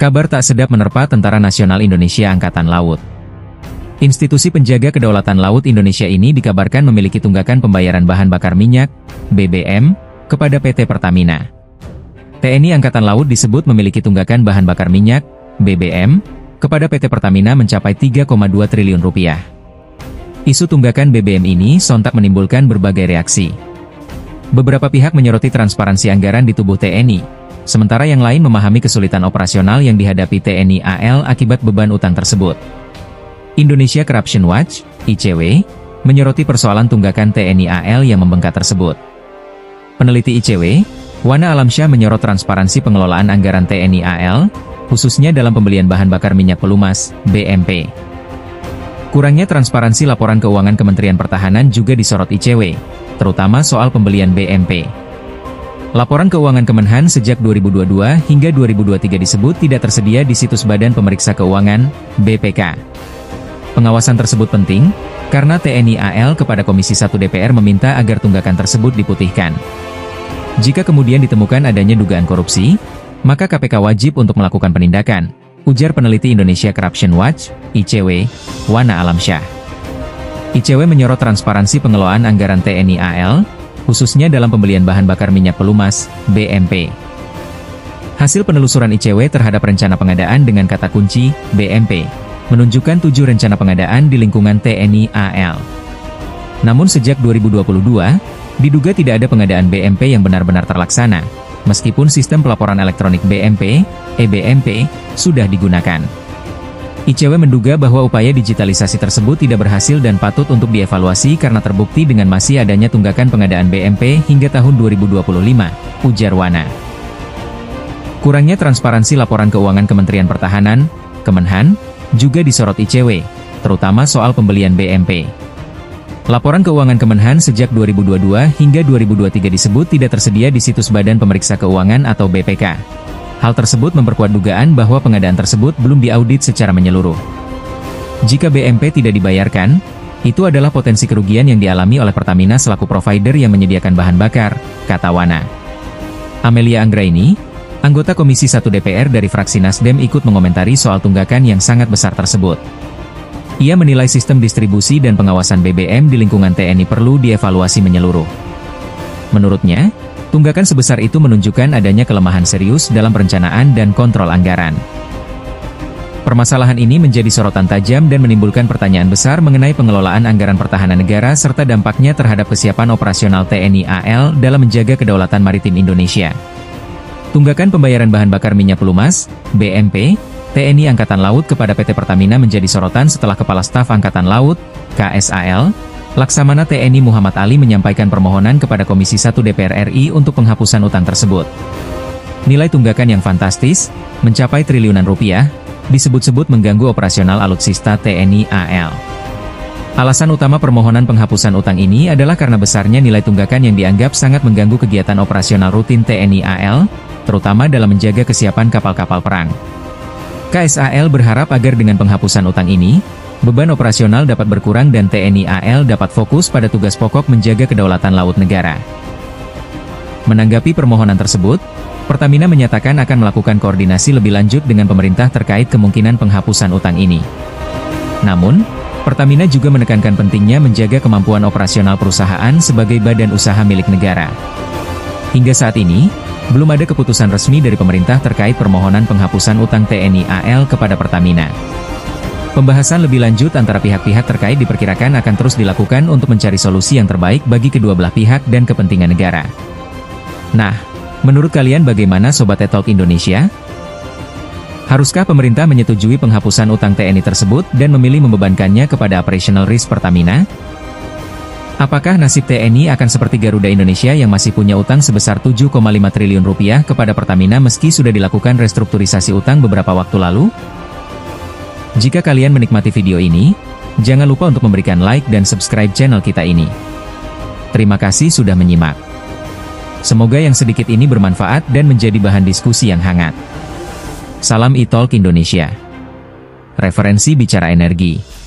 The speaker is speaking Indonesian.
Kabar tak sedap menerpa Tentara Nasional Indonesia Angkatan Laut. Institusi penjaga kedaulatan laut Indonesia ini dikabarkan memiliki tunggakan pembayaran bahan bakar minyak, BBM, kepada PT Pertamina. TNI Angkatan Laut disebut memiliki tunggakan bahan bakar minyak, BBM, kepada PT Pertamina mencapai 3,2 triliun rupiah. Isu tunggakan BBM ini sontak menimbulkan berbagai reaksi. Beberapa pihak menyoroti transparansi anggaran di tubuh TNI, sementara yang lain memahami kesulitan operasional yang dihadapi TNI AL akibat beban utang tersebut. Indonesia Corruption Watch, ICW, menyoroti persoalan tunggakan TNI AL yang membengkak tersebut. Peneliti ICW, Wana Alamsyah menyorot transparansi pengelolaan anggaran TNI AL, khususnya dalam pembelian bahan bakar minyak pelumas, BMP. Kurangnya transparansi laporan keuangan Kementerian Pertahanan juga disorot ICW, terutama soal pembelian BMP. Laporan keuangan Kemenhan sejak 2022 hingga 2023 disebut tidak tersedia di situs Badan Pemeriksa Keuangan, BPK. Pengawasan tersebut penting, karena TNI AL kepada Komisi 1 DPR meminta agar tunggakan tersebut diputihkan. Jika kemudian ditemukan adanya dugaan korupsi, maka KPK wajib untuk melakukan penindakan, ujar peneliti Indonesia Corruption Watch, ICW, Wana Alamsyah. ICW menyorot transparansi pengelolaan anggaran TNI AL, khususnya dalam pembelian bahan bakar minyak pelumas, BMP. Hasil penelusuran ICW terhadap rencana pengadaan dengan kata kunci, BMP, menunjukkan 7 rencana pengadaan di lingkungan TNI AL. Namun sejak 2022, diduga tidak ada pengadaan BMP yang benar-benar terlaksana, meskipun sistem pelaporan elektronik BMP, EBMP, sudah digunakan. ICW menduga bahwa upaya digitalisasi tersebut tidak berhasil dan patut untuk dievaluasi karena terbukti dengan masih adanya tunggakan pengadaan BMP hingga tahun 2025, ujar Wana. Kurangnya transparansi laporan keuangan Kementerian Pertahanan, Kemenhan, juga disorot ICW, terutama soal pembelian BMP. Laporan keuangan Kemenhan sejak 2022 hingga 2023 disebut tidak tersedia di situs Badan Pemeriksa Keuangan atau BPK. Hal tersebut memperkuat dugaan bahwa pengadaan tersebut belum diaudit secara menyeluruh. Jika BMP tidak dibayarkan, itu adalah potensi kerugian yang dialami oleh Pertamina selaku provider yang menyediakan bahan bakar, kata Wana. Amelia Anggraini, anggota Komisi 1 DPR dari fraksi Nasdem ikut mengomentari soal tunggakan yang sangat besar tersebut. Ia menilai sistem distribusi dan pengawasan BBM di lingkungan TNI perlu dievaluasi menyeluruh. Menurutnya, tunggakan sebesar itu menunjukkan adanya kelemahan serius dalam perencanaan dan kontrol anggaran. Permasalahan ini menjadi sorotan tajam dan menimbulkan pertanyaan besar mengenai pengelolaan anggaran pertahanan negara serta dampaknya terhadap kesiapan operasional TNI AL dalam menjaga kedaulatan maritim Indonesia. Tunggakan pembayaran bahan bakar minyak pelumas, BMP, TNI Angkatan Laut kepada PT Pertamina menjadi sorotan setelah Kepala Staf Angkatan Laut, KSAL, Laksamana TNI Muhammad Ali menyampaikan permohonan kepada Komisi 1 DPR RI untuk penghapusan utang tersebut. Nilai tunggakan yang fantastis, mencapai triliunan rupiah, disebut-sebut mengganggu operasional alutsista TNI AL. Alasan utama permohonan penghapusan utang ini adalah karena besarnya nilai tunggakan yang dianggap sangat mengganggu kegiatan operasional rutin TNI AL, terutama dalam menjaga kesiapan kapal-kapal perang. KSAL berharap agar dengan penghapusan utang ini, beban operasional dapat berkurang dan TNI AL dapat fokus pada tugas pokok menjaga kedaulatan laut negara. Menanggapi permohonan tersebut, Pertamina menyatakan akan melakukan koordinasi lebih lanjut dengan pemerintah terkait kemungkinan penghapusan utang ini. Namun, Pertamina juga menekankan pentingnya menjaga kemampuan operasional perusahaan sebagai badan usaha milik negara. Hingga saat ini, belum ada keputusan resmi dari pemerintah terkait permohonan penghapusan utang TNI AL kepada Pertamina. Pembahasan lebih lanjut antara pihak-pihak terkait diperkirakan akan terus dilakukan untuk mencari solusi yang terbaik bagi kedua belah pihak dan kepentingan negara. Nah, menurut kalian bagaimana Sobat Talk Indonesia? Haruskah pemerintah menyetujui penghapusan utang TNI tersebut dan memilih membebankannya kepada operational risk Pertamina? Apakah nasib TNI akan seperti Garuda Indonesia yang masih punya utang sebesar 7,5 triliun rupiah kepada Pertamina meski sudah dilakukan restrukturisasi utang beberapa waktu lalu? Jika kalian menikmati video ini, jangan lupa untuk memberikan like dan subscribe channel kita ini. Terima kasih sudah menyimak. Semoga yang sedikit ini bermanfaat dan menjadi bahan diskusi yang hangat. Salam e-Talk Indonesia. Referensi bicara energi.